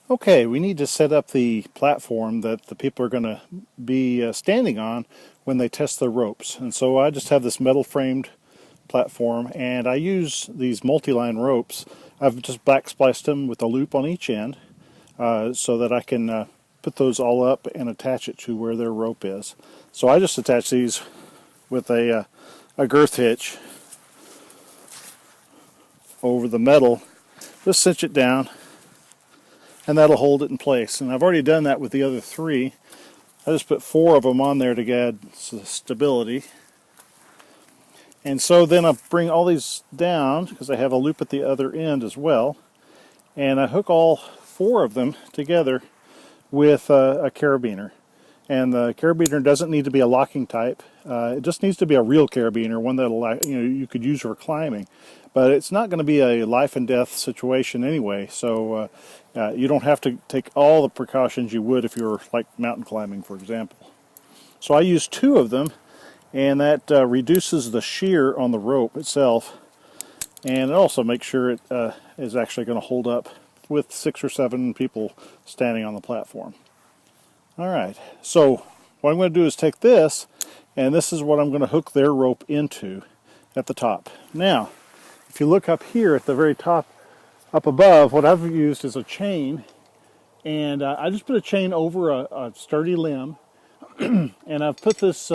Okay, we need to set up the platform that the people are going to be standing on when they test the ropes. And so I just have this metal framed platform, and I use these multi-line ropes. I've just back spliced them with a loop on each end so that I can put those all up and attach it to where their rope is. So I just attach these with a girth hitch over the metal, just cinch it down, and that'll hold it in place. And I've already done that with the other three. I just put 4 of them on there to add stability. And so then I bring all these down, because I have a loop at the other end as well, and I hook all 4 of them together with a carabiner. And the carabiner doesn't need to be a locking type. It just needs to be a real carabiner, one that you could use for climbing. But it's not going to be a life and death situation anyway, so you don't have to take all the precautions you would if you were like mountain climbing, for example. So I use 2 of them, and that reduces the shear on the rope itself, and it also makes sure it is actually going to hold up with 6 or 7 people standing on the platform. All right, so what I'm going to do is take this, and this is what I'm going to hook their rope into at the top. Now, if you look up here at the very top, up above, what I've used is a chain, and I just put a chain over a sturdy limb, and I've put this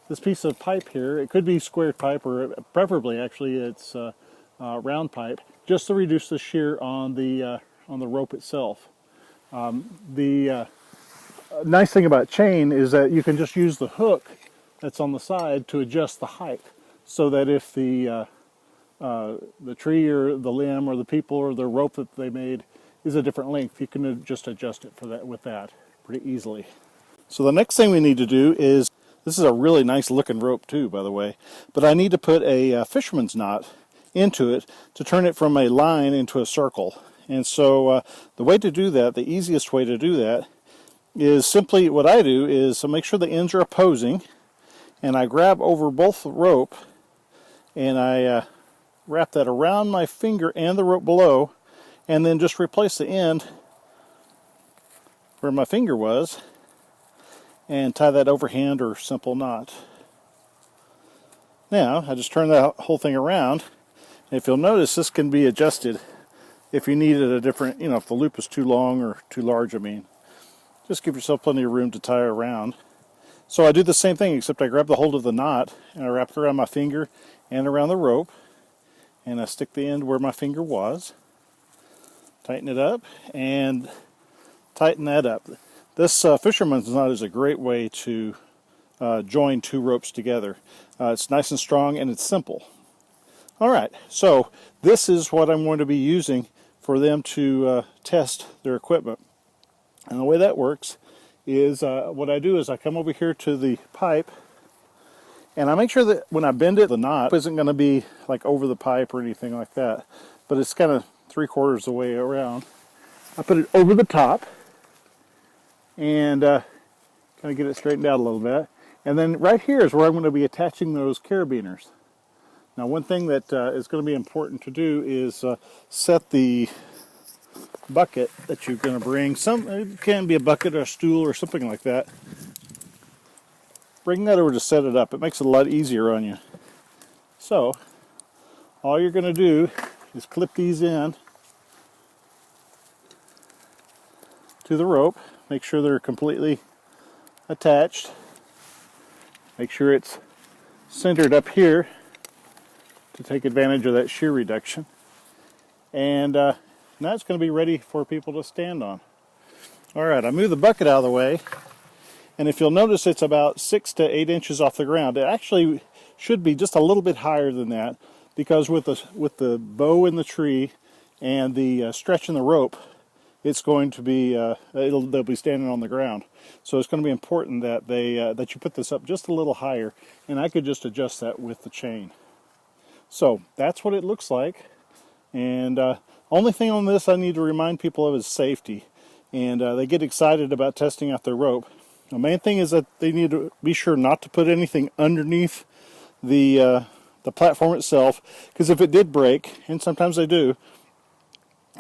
this piece of pipe here. It could be square pipe, or preferably actually it's round pipe, just to reduce the shear on the rope itself. The nice thing about chain is that you can just use the hook that's on the side to adjust the height, so that if the tree or the limb or the people or the rope that they made is a different length, you can just adjust it with that pretty easily. So the next thing we need to do is, this is a really nice looking rope too, by the way, but I need to put a fisherman's knot into it to turn it from a line into a circle. And so the way to do that, the easiest way to do that, is simply what I do is make sure the ends are opposing, and I grab over both the rope and I wrap that around my finger and the rope below, and then just replace the end where my finger was and tie that overhand or simple knot. Now I just turn that whole thing around, and if you'll notice, this can be adjusted if you needed a different, if the loop is too long or too large, just give yourself plenty of room to tie around. So I do the same thing, except I grab the hold of the knot and I wrap it around my finger and around the rope, and I stick the end where my finger was, tighten it up, and tighten that up. This fisherman's knot is a great way to join 2 ropes together. It's nice and strong, and it's simple. All right, so this is what I'm going to be using for them to test their equipment. And the way that works is what I do is I come over here to the pipe, and I make sure that when I bend it, the knot isn't going to be like over the pipe or anything like that, but it's kind of 3/4 the way around. I put it over the top and kind of get it straightened out a little bit. And then right here is where I'm going to be attaching those carabiners. Now, one thing that is going to be important to do is set the bucket that you're going to bring. It can be a bucket or a stool or something like that. Bring that over to set it up. It makes it a lot easier on you. So all you're going to do is clip these in to the rope. Make sure they're completely attached. Make sure it's centered up here to take advantage of that shear reduction. And now it's going to be ready for people to stand on. All right, I move the bucket out of the way, and if you'll notice, it's about 6 to 8 inches off the ground. It actually should be just a little bit higher than that, because with the bow in the tree and the stretch in the rope, it's going to be they'll be standing on the ground. So it's going to be important that that you put this up just a little higher, and I could just adjust that with the chain. So that's what it looks like, and only thing on this I need to remind people of is safety. And they get excited about testing out their rope. The main thing is that they need to be sure not to put anything underneath the platform itself, because if it did break, and sometimes they do,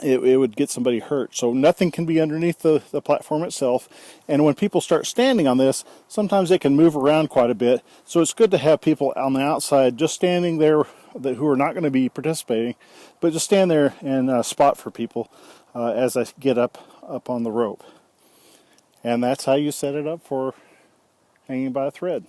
it would get somebody hurt. So nothing can be underneath the platform itself. And when people start standing on this, sometimes they can move around quite a bit. So it's good to have people on the outside just standing there who are not going to be participating, but just stand there and spot for people as I get up on the rope. And that's how you set it up for hanging by a thread.